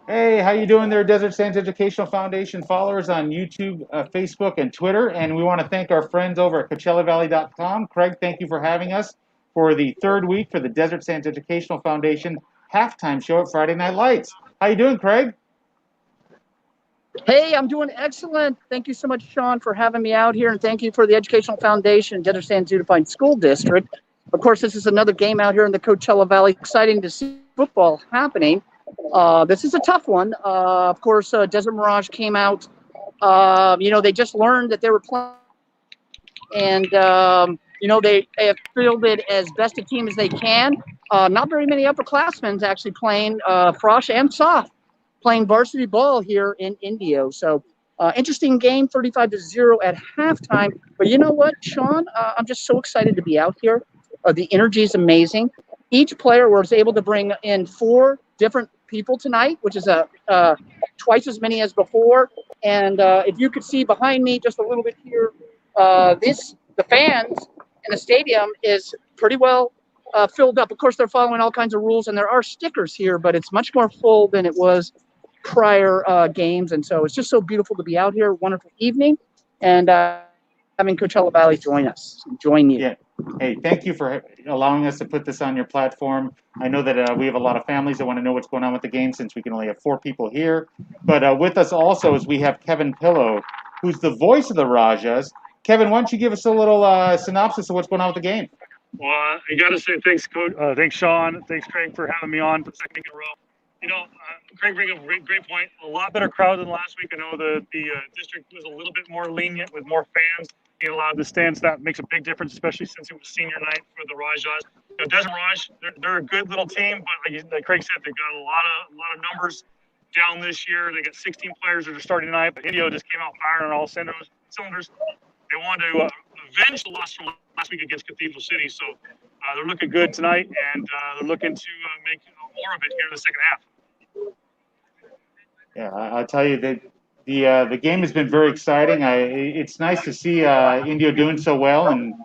Hey, how you doing there, Desert Sands Educational Foundation followers on YouTube, Facebook, and Twitter? And we want to thank our friends over at CoachellaValley.com. Craig, thank you for having us for the third week for the Desert Sands Educational Foundation halftime show at Friday Night Lights. How you doing, Craig? Hey, I'm doing excellent. Thank you so much, Sean, for having me out here, and thank you for the Educational Foundation, Desert Sands Unified School District. Of course, this is another game out here in the Coachella Valley. Exciting to see football happening. This is a tough one. Of course, Desert Mirage came out. They just learned that they were playing, and they have fielded as best a team as they can. Not very many upperclassmen actually playing frosh and soft, playing varsity ball here in Indio. So interesting game, 35-0 at halftime. But you know what, Sean? I'm just so excited to be out here. The energy is amazing. Each player was able to bring in 4 different people tonight, which is twice as many as before. And if you could see behind me just a little bit here, the fans in the stadium is pretty well filled up. Of course, they're following all kinds of rules, and there are stickers here, but it's much more full than it was prior games. And so it's just so beautiful to be out here. Wonderful evening, and having Coachella Valley join you. Yeah. Hey, thank you for allowing us to put this on your platform. I know that we have a lot of families that want to know what's going on with the game since we can only have 4 people here. But with us also is we have Kevin Pillow, who's the voice of the Rajas. Kevin, why don't you give us a little synopsis of what's going on with the game? Well, I got to say thanks, Coach. Thanks, Sean. Thanks, Craig, for having me on for the second week in a row. Craig bring up a great point. A lot better crowd than last week. I know the district was a little bit more lenient with more fans being allowed to stand. So that makes a big difference, especially since it was senior night for the Rajas. Desert Raj, they're a good little team, but like Craig said, they've got a lot of numbers down this year. They got 16 players that are starting tonight, but Indio just came out firing on all cylinders. They wanted to avenge the loss from last week against Cathedral City, so they're looking good tonight, and they're looking to make more of it here in the second half. Yeah, I'll tell you that the game has been very exciting. It's nice to see Indio doing so well and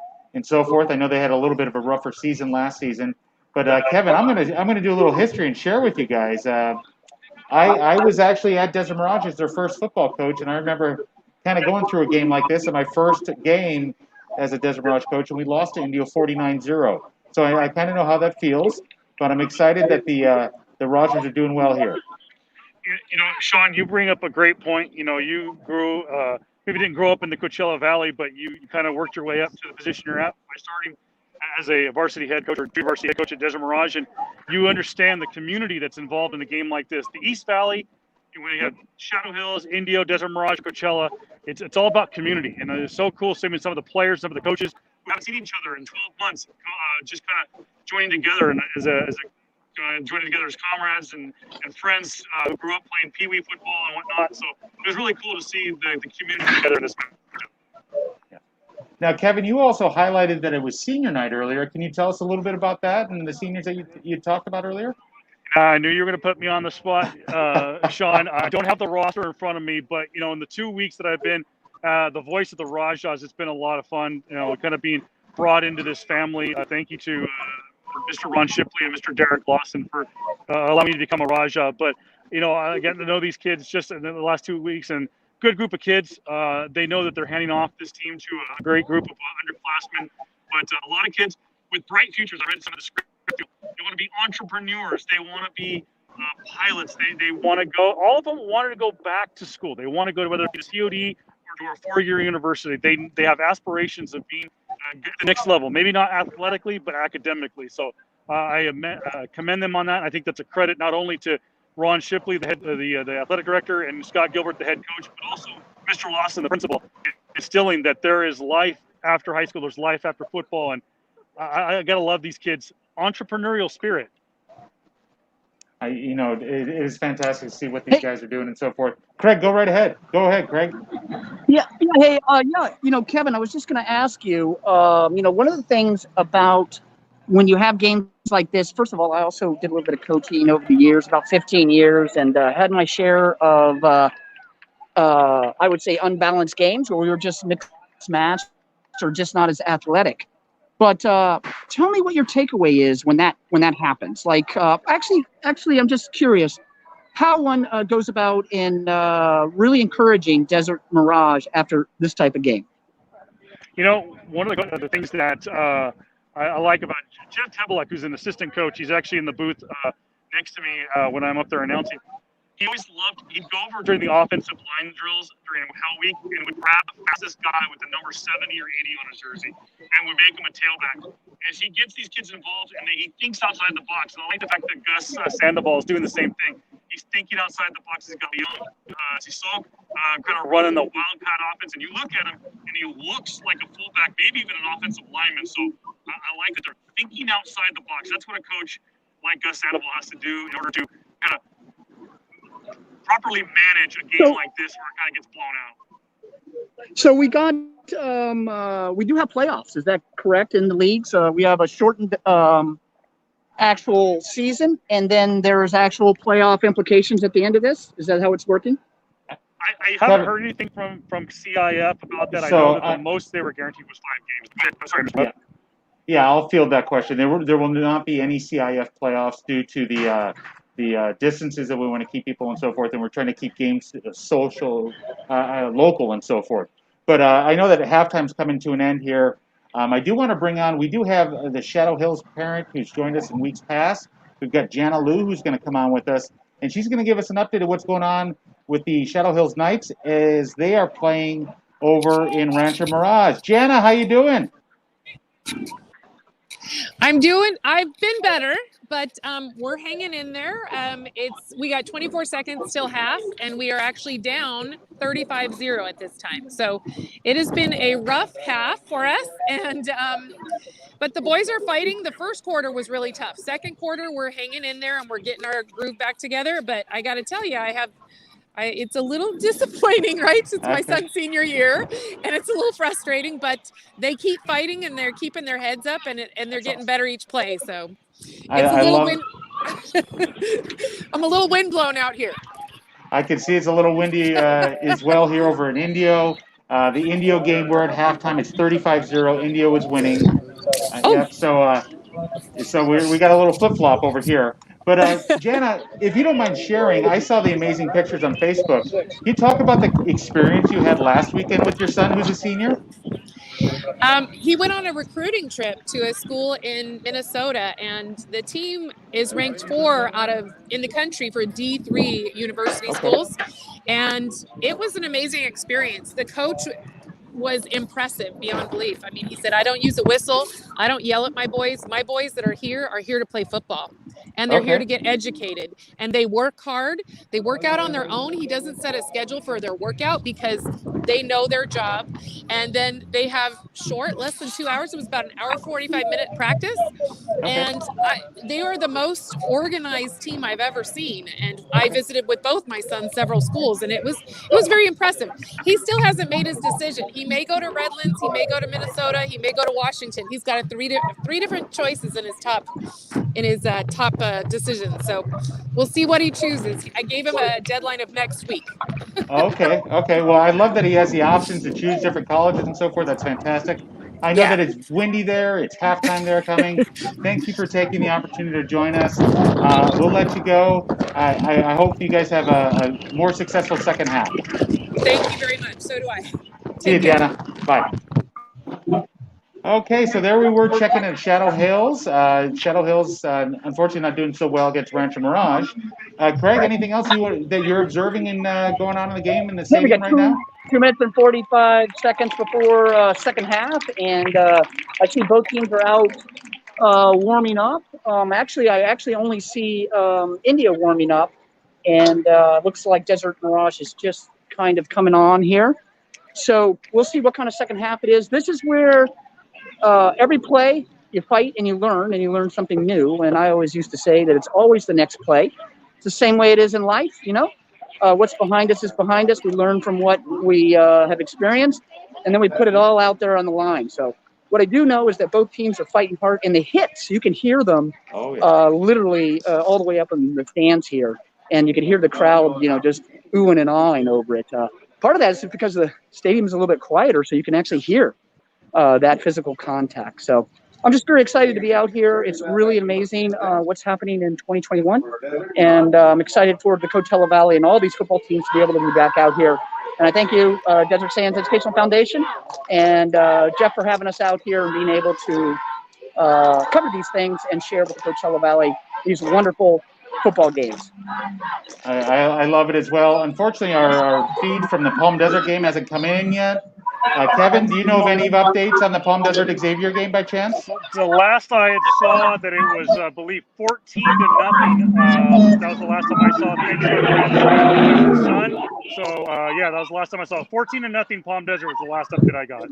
so forth. I know they had a little bit of a rougher season last season, but Kevin, I'm gonna do a little history and share with you guys. I was actually at Desert Mirage as their first football coach, and I remember kind of going through a game like this in my first game as a Desert Mirage coach, and we lost to Indio 49-0. So I kind of know how that feels, but I'm excited that the Rogers are doing well here. Sean, you bring up a great point. You grew, maybe didn't grow up in the Coachella Valley, but you kind of worked your way up to the position you're at by starting as a varsity head coach or varsity head coach at Desert Mirage, and you understand the community that's involved in a game like this. The East Valley, when you have Shadow Hills, Indio, Desert Mirage, Coachella, it's all about community, and it's so cool seeing some of the players, some of the coaches who haven't seen each other in 12 months, just kind of joining together and joining together as comrades and friends who grew up playing pee-wee football and whatnot. So it was really cool to see the community together in this match. Yeah. Now, Kevin, you also highlighted that it was senior night earlier. Can you tell us a little bit about that and the seniors that you talked about earlier? I knew you were going to put me on the spot, Sean. I don't have the roster in front of me, but, in the 2 weeks that I've been the voice of the Rajas, it's been a lot of fun, kind of being brought into this family. Thank you to Mr. Ron Shipley and Mr. Derek Lawson for allowing me to become a Raja. But, I get to know these kids just in the last 2 weeks, and good group of kids. They know that they're handing off this team to a great group of underclassmen, but a lot of kids with bright futures. I read some of the script. They want to be entrepreneurs. They want to be pilots. They want to go. All of them wanted to go back to school. They want to go to whether it be a COD or to a 4-year university. They have aspirations of being at the next level. Maybe not athletically, but academically. So I commend them on that. I think that's a credit not only to Ron Shipley, the athletic director, and Scott Gilbert, the head coach, but also Mr. Lawson, the principal, instilling that there is life after high school. There's life after football, and I gotta love these kids' entrepreneurial spirit. It is fantastic to see what these guys are doing and so forth. Craig, go right ahead. Go ahead, Craig. Yeah. Hey, Kevin, I was just going to ask you. One of the things about when you have games like this, first of all, I also did a little bit of coaching over the years, about 15 years, and had my share of, I would say, unbalanced games where we were just mixed matched or just not as athletic. But tell me what your takeaway is when that happens. Like, actually, I'm just curious. how one goes about in really encouraging Desert Mirage after this type of game. You know, one of the things that I like about Jeff Tebelek, who's an assistant coach, he's actually in the booth next to me when I'm up there announcing. He always he'd go over during the offensive line drills during Hell Week and would grab the fastest guy with the number 70 or 80 on his jersey and would make him a tailback. As he gets these kids involved and he thinks outside the box. And I like the fact that Gus Sandoval is doing the same thing. He's thinking outside the box. He's got young, as you saw, kind of running the wildcat offense. And you look at him and he looks like a fullback, maybe even an offensive lineman. So I like that they're thinking outside the box. That's what a coach like Gus Sandoval has to do in order to kind of properly manage a game like this where it kind of gets blown out. So we got we do have playoffs. Is that correct in the leagues? We have a shortened actual season, and then there's actual playoff implications at the end of this. Is that how it's working? I haven't heard anything from CIF about that. So, I know that the most they were guaranteed was 5 games. Sorry, Mr. Yeah, I'll field that question. There will not be any CIF playoffs due to the distances that we want to keep people and so forth, and we're trying to keep games social, local and so forth. But I know that halftime's coming to an end here. I do want to bring on, we do have the Shadow Hills parent who's joined us in weeks past. We've got Jana Liu who's going to come on with us, and she's going to give us an update of what's going on with the Shadow Hills Knights as they are playing over in Rancho Mirage. Jana, how you doing? I've been better, but we're hanging in there. We got 24 seconds till half, and we are actually down 35-0 at this time. So it has been a rough half for us, and but the boys are fighting. The first quarter was really tough. Second quarter, we're hanging in there, and we're getting our groove back together. But I got to tell you, it's a little disappointing, right? It's my son's senior year, and it's a little frustrating, but they keep fighting and they're keeping their heads up, and they're getting better each play. So it's a little wind. I'm a little wind blown out here. I can see it's a little windy as well here over in Indio. The Indio game, we're at halftime. It's 35-0. Indio is winning. Yep. So we got a little flip-flop over here. But Jana, if you don't mind sharing, I saw the amazing pictures on Facebook. Can you talk about the experience you had last weekend with your son, who's a senior? He went on a recruiting trip to a school in Minnesota, and the team is ranked 4 in the country for D3 university schools. And it was an amazing experience. The coach was impressive beyond belief. I mean, he said, I don't use a whistle. I don't yell at my boys. My boys that are here to play football, and they're here to get educated, and they work hard. They work out on their own. He doesn't set a schedule for their workout because they know their job. And then they have less than 2 hours. It was about an hour, 45-minute practice. And they are the most organized team I've ever seen. And I visited with both my sons several schools, and it was very impressive. He still hasn't made his decision. He may go to Redlands. He may go to Minnesota. He may go to Washington. He's got three different choices in his top decision. So we'll see what he chooses. I gave him a deadline of next week. Okay. Well, I love that he has the options to choose different colleges and so forth. That's fantastic. I know that it's windy there. It's halftime there coming. Thank you for taking the opportunity to join us. We'll let you go. I hope you guys have a more successful second half. Thank you very much. So do I. See you, Jana. Bye. Okay, so there we were checking in Shadow Hills. Shadow Hills, unfortunately, not doing so well against Rancho Mirage. Craig, anything else that you're observing and going on in the game in the stadium right now? 2 minutes and 45 seconds before second half, and I see both teams are out warming up. I actually only see India warming up, and looks like Desert Mirage is just kind of coming on here. So we'll see what kind of second half it is. This is where every play you fight and you learn something new. And I always used to say that it's always the next play. It's the same way it is in life, you know. What's behind us is behind us. We learn from what we have experienced, and then we put it all out there on the line. So what I do know is that both teams are fighting hard, and the hits, you can hear them literally all the way up in the stands here. And you can hear the crowd, just oohing and ahhing over it. Part of that is because the stadium is a little bit quieter, so you can actually hear that physical contact. So I'm just very excited to be out here. It's really amazing what's happening in 2021. And I'm excited for the Coachella Valley and all these football teams to be able to be back out here. And I thank you, Desert Sands Educational Foundation, and Jeff for having us out here and being able to cover these things and share with the Coachella Valley these wonderful football games. I love it as well. Unfortunately, our feed from the Palm Desert game hasn't come in yet. Kevin, do you know of any updates on the Palm Desert Xavier game by chance? The last I had saw that it was, I believe, 14-0. That was the last time I saw. Thanks for the Sun. So yeah, that was the last time I saw. 14-0 Palm Desert was the last update I got.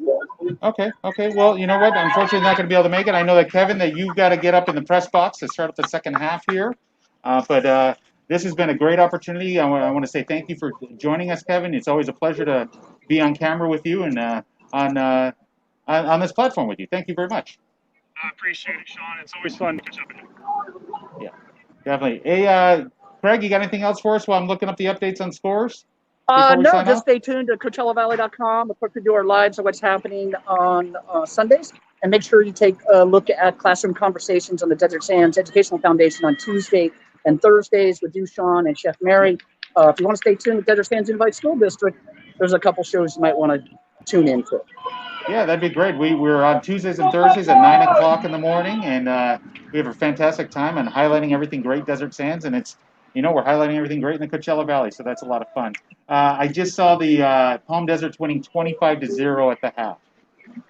Okay. Well, you know what? Unfortunately, not going to be able to make it. I know that Kevin, that you've got to get up in the press box to start up the second half here. But this has been a great opportunity. I want to say thank you for joining us, Kevin. It's always a pleasure to be on camera with you and on this platform with you. Thank you very much. I appreciate it, Sean. It's always fun to catch up with you. Yeah, definitely. Hey, Craig, you got anything else for us while I'm looking up the updates on scores? No, just stay tuned to CoachellaValley.com. Of course, we do our lives of what's happening on Sundays. And make sure you take a look at Classroom Conversations on the Desert Sands Educational Foundation on Tuesday and Thursdays with you, Sean, and Chef Mary. If you want to stay tuned with Desert Sands Unified School District, there's a couple shows you might want to tune into. Yeah, that'd be great. We're on Tuesdays and Thursdays at 9 o'clock in the morning, and we have a fantastic time and highlighting everything great Desert Sands, and it's, you know, we're highlighting everything great in the Coachella Valley, so that's a lot of fun. I just saw the Palm Desert's winning 25-0 at the half.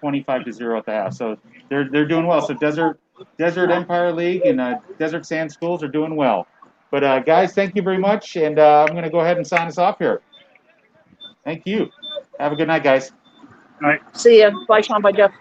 25-0 at the half. So they're doing well. So Desert Empire League and Desert Sand Schools are doing well. But guys, thank you very much, and I'm going to go ahead and sign us off here. Thank you. Have a good night, guys. All right. See ya. Bye, Sean. Bye, Jeff.